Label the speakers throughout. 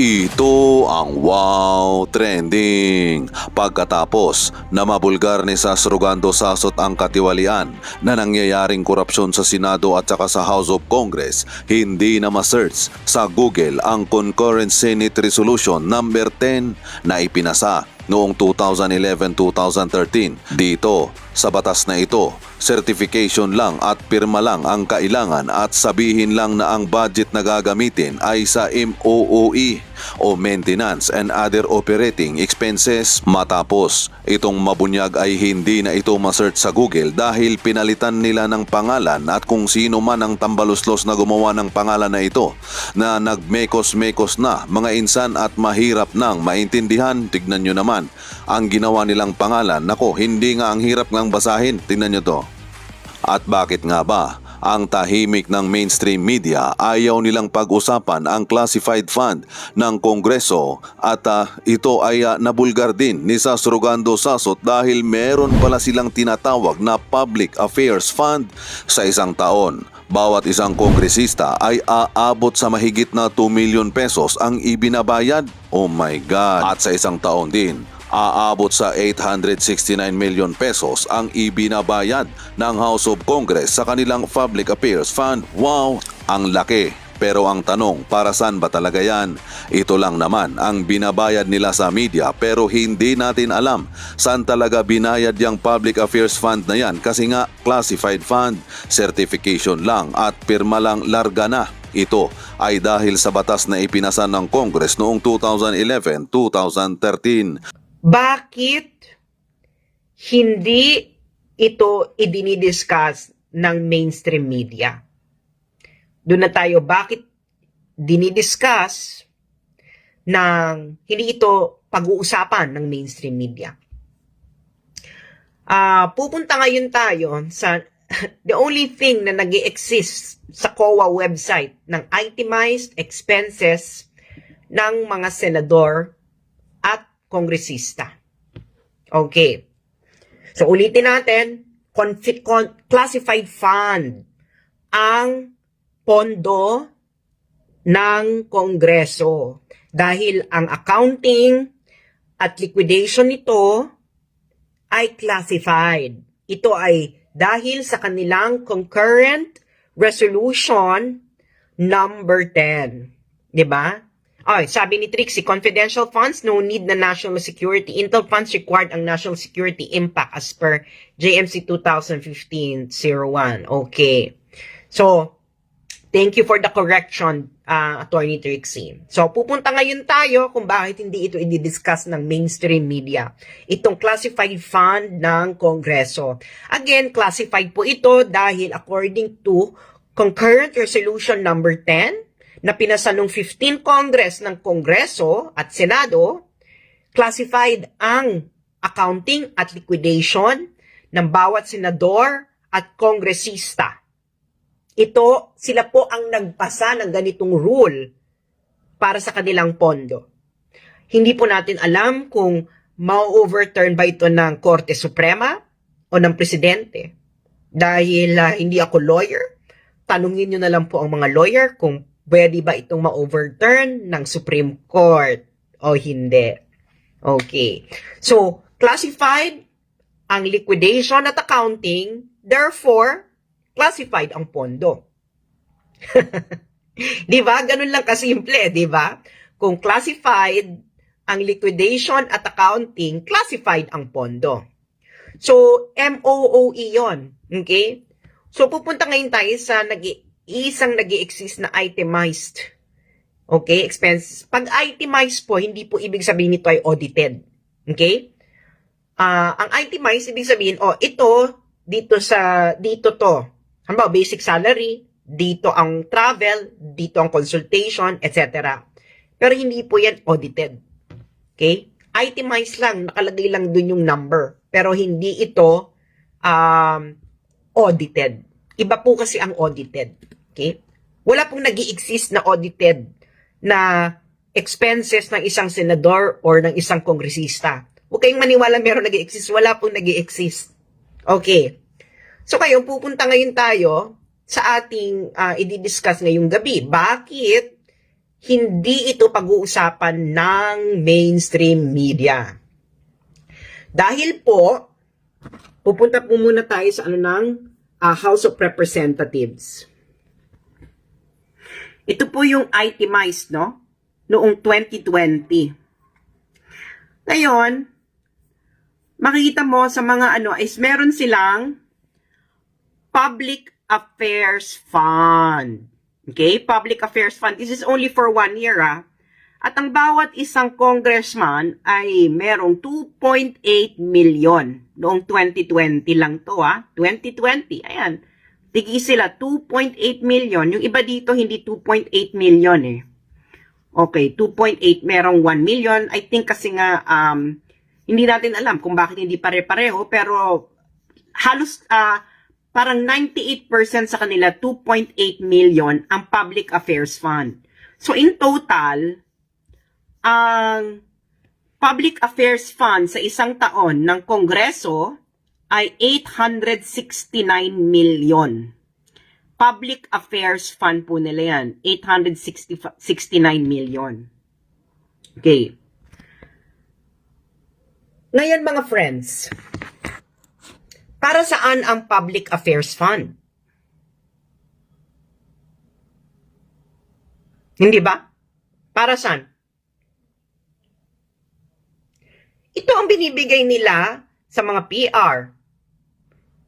Speaker 1: Ito ang Wow Trending. Pagkatapos na mabulgar ni Sasrugando Sasot ang katiwalian na nangyayaring korupsyon sa Senado at saka sa House of Congress, hindi na ma-search sa Google ang Concurrent Senate Resolution number 10 na ipinasa noong 2011-2013. Dito, sa batas na ito, certification lang at pirma lang ang kailangan at sabihin lang na ang budget na gagamitin ay sa MOOE o Maintenance and Other Operating Expenses. Matapos itong mabunyag ay hindi na ito ma-search sa Google dahil pinalitan nila ng pangalan at kung sino man ang tambaluslos na gumawa ng pangalan na ito na nagmekos-mekos na mga insan at mahirap nang maintindihan. Tignan nyo naman ang ginawa nilang pangalan. Nako, hindi nga ang hirap ngang basahin. Tingnan nyo to. At bakit nga ba ang tahimik ng mainstream media ayaw nilang pag-usapan ang classified fund ng Kongreso at ito ay nabulgar din ni Sasrugando Sasot dahil meron pala silang tinatawag na Public Affairs Fund sa isang taon. Bawat isang kongresista ay aabot sa mahigit na 2 million pesos ang ibinabayad. Oh my God! At sa isang taon din, aabot sa 869 million pesos ang ibinabayad ng House of Congress sa kanilang Public Affairs Fund. Wow! Ang laki. Pero ang tanong, para saan ba talaga yan? Ito lang naman ang binabayad nila sa media pero hindi natin alam saan talaga binayad yung Public Affairs Fund na yan kasi nga classified fund, certification lang at pirma lang larga na. Ito ay dahil sa batas na ipinasa ng Congress noong 2011-2013.
Speaker 2: Bakit hindi ito idinidiscuss ng mainstream media? Doon na tayo, bakit dinidiscuss hindi ito pag-uusapan ng mainstream media? Pupunta ngayon tayo sa the only thing na nag-i-exist sa COA website ng itemized expenses ng mga senador at kongresista. Okay. So ulitin natin, classified fund ang pondo ng Kongreso dahil ang accounting at liquidation nito ay classified. Ito ay dahil sa kanilang concurrent resolution number 10. 'Di ba? Ay, sabi ni Trixie, confidential funds, no need na national security. Intel funds required ang national security impact as per JMC 2015-01. Okay. So, thank you for the correction, Attorney Trixie. So, pupunta ngayon tayo kung bakit hindi ito i-discuss ng mainstream media. Itong classified fund ng Kongreso. Again, classified po ito dahil according to Concurrent Resolution number 10, na pinasa nung 15 Congress ng Kongreso at Senado, classified ang accounting at liquidation ng bawat senador at kongresista. Ito, sila po ang nagpasa ng ganitong rule para sa kanilang pondo. Hindi po natin alam kung ma-overturn ba ito ng Korte Suprema o ng Presidente. Dahil hindi ako lawyer, tanungin nyo na lang po ang mga lawyer kung pwede ba itong ma-overturn ng Supreme Court o hindi. Okay. So, classified ang liquidation at accounting, therefore, classified ang pondo. Di ba? Ganun lang kasimple, di ba? Kung classified ang liquidation at accounting, classified ang pondo. So, MOOE yon. Okay? So, pupunta ngayon tayo sa isang nag-i-exist na itemized. Okay? Expenses. Pag itemized po, hindi po ibig sabihin nito ay audited. Okay? Ang itemized, ibig sabihin, ito, dito to. Halimbawa, basic salary, dito ang travel, dito ang consultation, etc. Pero hindi po yan audited. Okay? Itemized lang, nakalagay lang dun yung number. Pero hindi ito audited. Iba po kasi ang audited. Okay? Wala pong nag-i-exist na audited na expenses ng isang senador or ng isang kongresista. Huwag kayong maniwala meron nag-i-exist. Wala pong nag-i-exist. Okay. So kayo, pupunta ngayon tayo sa ating i-discuss ngayong gabi. Bakit hindi ito pag-uusapan ng mainstream media. Dahil po, pupunta po muna tayo sa House of Representatives. Ito po yung itemized, no? Noong 2020. Ngayon, makikita mo sa mga is meron silang Public Affairs Fund. Okay? Public Affairs Fund. This is only for 1 year, At ang bawat isang congressman ay merong 2.8 million. Noong 2020 lang to, 2020. Ayan. Tigi sila, 2.8 million. Yung iba dito, hindi 2.8 million Okay, 2.8. Merong 1 million. I think kasi nga, hindi natin alam kung bakit hindi pare-pareho. Pero halos, parang 98% sa kanila, 2.8 million ang Public Affairs Fund. So in total, ang Public Affairs Fund sa isang taon ng Kongreso ay 869 million. Public Affairs Fund po nila yan, 869 million. Okay. Ngayon mga friends, para saan ang Public Affairs Fund? Hindi ba? Para saan? Ito ang binibigay nila sa mga PR.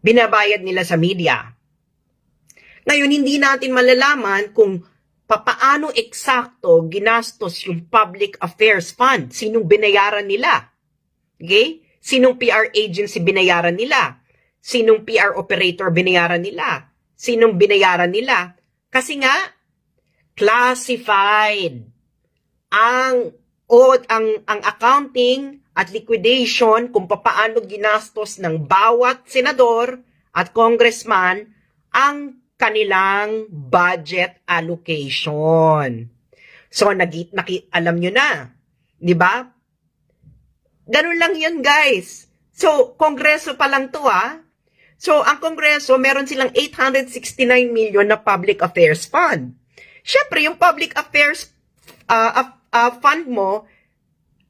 Speaker 2: Binabayad nila sa media. Ngayon, hindi natin malalaman kung papaano eksakto ginastos yung Public Affairs Fund. Sinong binayaran nila? Okay? Sinong PR agency binayaran nila? Sinong PR operator binayaran nila? Sinong binayaran nila? Kasi nga, classified ang accounting at liquidation kung papaano ginastos ng bawat senador at congressman ang kanilang budget allocation. So, alam nyo na. Di ba? Ganun lang yun, guys. So, Kongreso pa lang to, So, ang Kongreso, meron silang 869 million na Public Affairs Fund. Siyempre, yung Public Affairs Fund mo,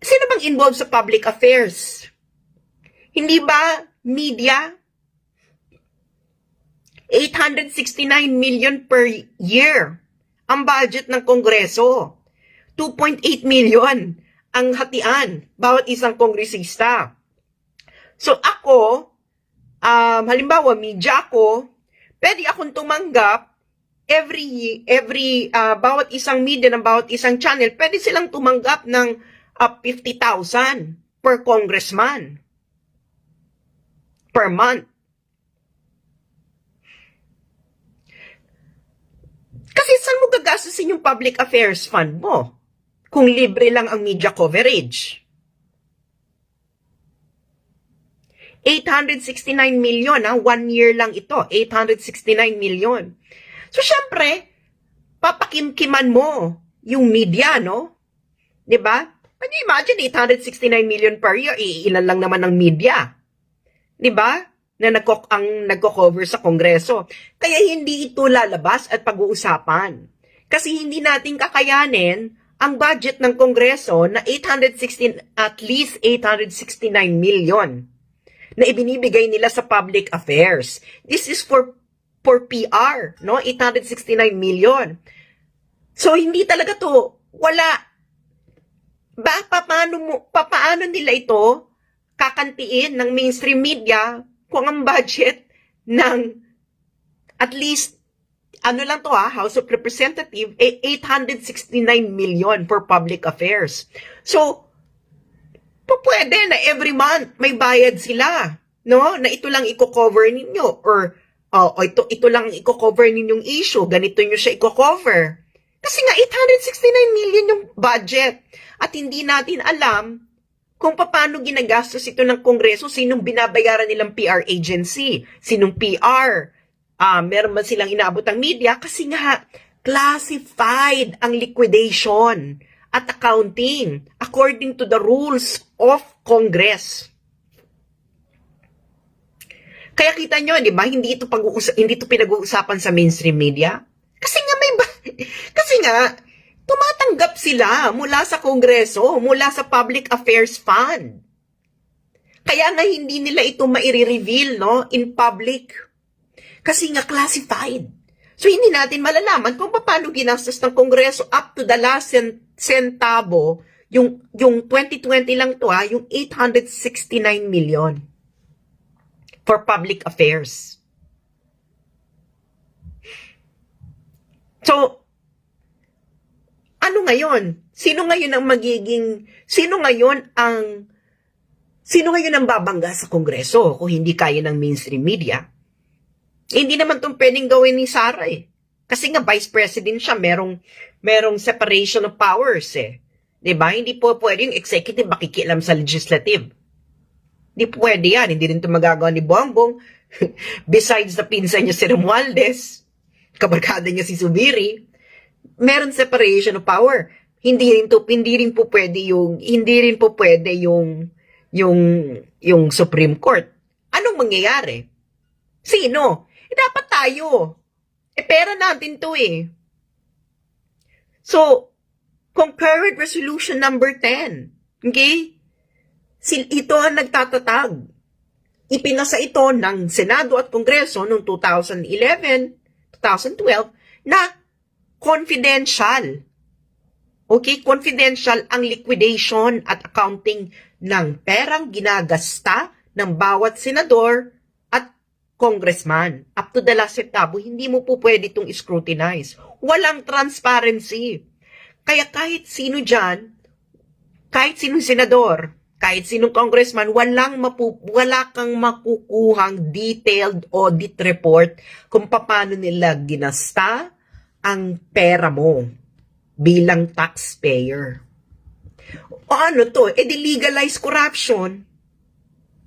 Speaker 2: sino bang involved sa public affairs? Hindi ba media? 869 million per year ang budget ng Kongreso. 2.8 million ang hatian bawat isang kongresista. So ako, halimbawa media ako, pwede akong tumanggap bawat isang media ng bawat isang channel, pwede silang tumanggap ng 50,000 per congressman per month. Kasi saan mo gagastusin yung public affairs fund mo kung libre lang ang media coverage? 869 million, 1 year lang ito. 869 million. So, syempre, papakimkiman mo yung media, no? Diba? Can you imagine 869 million per year? Ilan lang naman ang media. Diba? Na nagko-cover sa Kongreso. Kaya hindi ito lalabas at pag-uusapan. Kasi hindi natin kakayanin ang budget ng Kongreso na at least 869 million na ibinibigay nila sa public affairs. This is for PR, no? 869 million. So, hindi talaga to, wala. Paano nila ito kakantiin ng mainstream media kung ang budget ng at least, House of Representatives, 869 million for public affairs. So, pwede na every month may bayad sila, no? Na ito lang i-cover ninyo or ito lang i-cover ninyong issue, ganito nyo siya i-cover. Kasi nga 869 million yung budget at hindi natin alam kung paano ginagastos ito ng Kongreso, sinong binabayaran nilang PR agency, sinong PR, meron man silang inaabot ang media kasi nga classified ang liquidation at accounting according to the rules of Congress. Kaya kita nyo, di ba, hindi ito pinag-uusapan sa mainstream media? Kasi nga 2 tumatanggap sila mula sa Kongreso, mula sa Public Affairs Fund. Kaya nga hindi nila ito maire-reveal, no, in public. Kasi nga classified. So hindi natin malalaman kung paano ginastos ng Kongreso up to the last centavo, yung 2020 lang to yung 869 million for public affairs. So, ano ngayon? Sino ngayon ang babangga sa Kongreso kung hindi kaya ng mainstream media? Hindi naman itong pwedeng gawin ni Sara Kasi nga vice president siya, merong separation of powers Diba? Hindi po pwede yung executive makikialam sa legislative. Hindi pwede yan. Hindi rin ito magagawa ni Bongbong. Besides the pinsan niya si Romualdez, kabarkada niya si Zubiri, meron separation of power. Hindi rin po pwede yung Supreme Court. Anong mangyayari? Sino? Dapat tayo. Pera natin to So, Concurrent Resolution number 10. Okay? Ito ang nagtatatag. Ipinasa ito ng Senado at Kongreso noong 2011, 2012 na confidential. Okay? Confidential ang liquidation at accounting ng perang ginagasta ng bawat senador at congressman. Up to the last centavo, hindi mo po pwede itong scrutinize. Walang transparency. Kaya kahit sino dyan, kahit sinong senador, kahit sinong congressman, wala kang makukuhang detailed audit report kung paano nila ginasta ang pera mo bilang taxpayer. O ano to? Legalize corruption.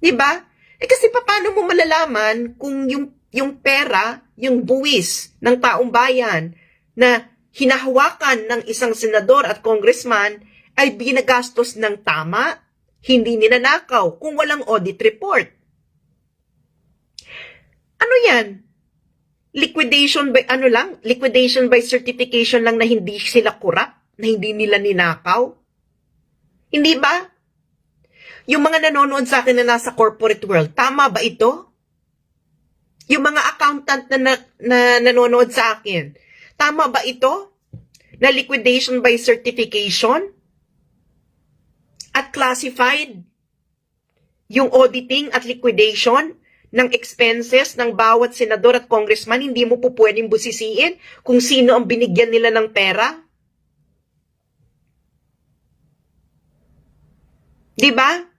Speaker 2: Diba? Kasi paano mo malalaman kung yung pera, yung buwis ng taong bayan na hinahawakan ng isang senador at congressman ay binagastos ng tama, hindi ninanakaw kung walang audit report. Ano yan? Liquidation by certification lang na hindi sila corrupt, na hindi nila ninakaw? Hindi ba? Yung mga nanonood sa akin na nasa corporate world, tama ba ito? Yung mga accountant na nanonood sa akin, tama ba ito? Na liquidation by certification? At classified? Yung auditing at liquidation ng expenses ng bawat senador at congressman, hindi mo po pwedeng busisiin kung sino ang binigyan nila ng pera? Diba?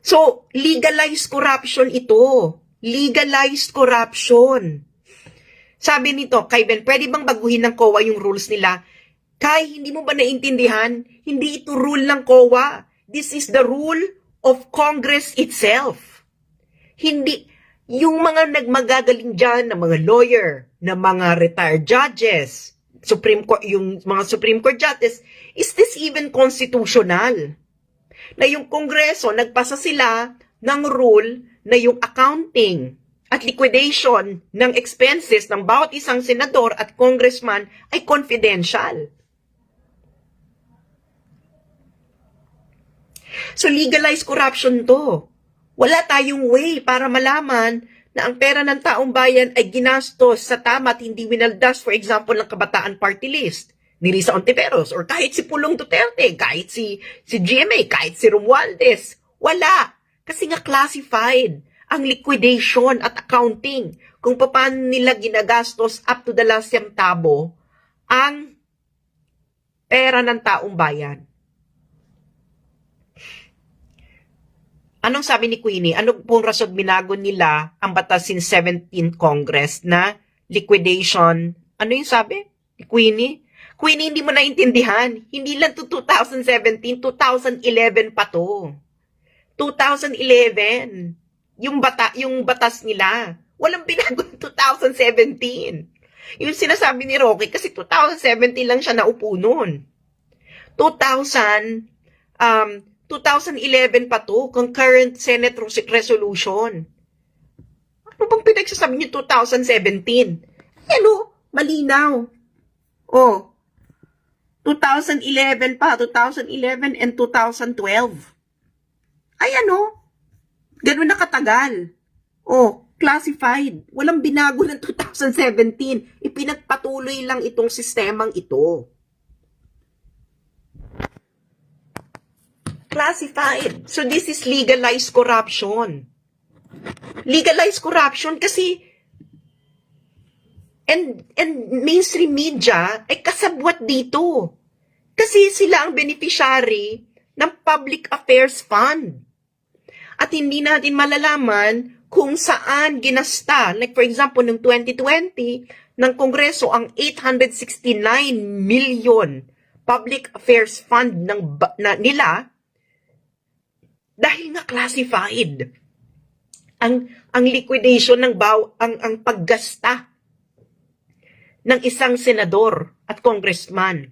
Speaker 2: So, legalized corruption ito. Legalized corruption. Sabi nito, Kay Ben, pwede bang baguhin ng COA yung rules nila? Kay, hindi mo ba naintindihan? Hindi ito rule ng COA. This is the rule of Congress itself. Hindi, yung mga nagmagagaling dyan, na mga lawyer, na mga retired judges, yung mga Supreme Court judges, is this even constitutional? Na yung Kongreso, nagpasa sila ng rule na yung accounting at liquidation ng expenses ng bawat isang senador at congressman ay confidential. So legalized corruption to. Wala tayong way para malaman na ang pera ng taong bayan ay ginastos sa tama at hindi winaldas, for example, ng Kabataan Party List ni Risa Ontiveros or kahit si Pulong Duterte, kahit si GMA, kahit si Romualdez. Wala. Kasi nga classified ang liquidation at accounting kung paano nila ginagastos up to the last centavo ang pera ng taong bayan. Anong sabi ni Queenie? Ano pong rason binago nila ang batas since 17th Congress na liquidation? Ano yung sabi ni Queenie? Queenie, hindi mo naintindihan. Hindi lang to 2017, 2011 pa to. 2011. Yung batas nila. Walang binago ng 2017. Yung sinasabi ni Rocky, kasi 2017 lang siya naupo nun. 2011 pa to, concurrent Senate resolution. Ano bang pinagsasabi niyo 2017? Ano? Malinaw. Oh, 2011 pa, 2011 and 2012. Ay ano, ganun na katagal. Oh, classified. Walang binago ng 2017. Ipinagpatuloy lang itong sistemang ito. Classified. So this is legalized corruption. Legalized corruption kasi and mainstream media ay kasabwat dito. Kasi sila ang beneficiary ng Public Affairs Fund. At hindi natin malalaman kung saan ginasta. Like for example, noong 2020, ng Kongreso ang 869 million Public Affairs Fund nila dahil nga classified. Ang liquidation ng ang paggasta ng isang senador at congressman.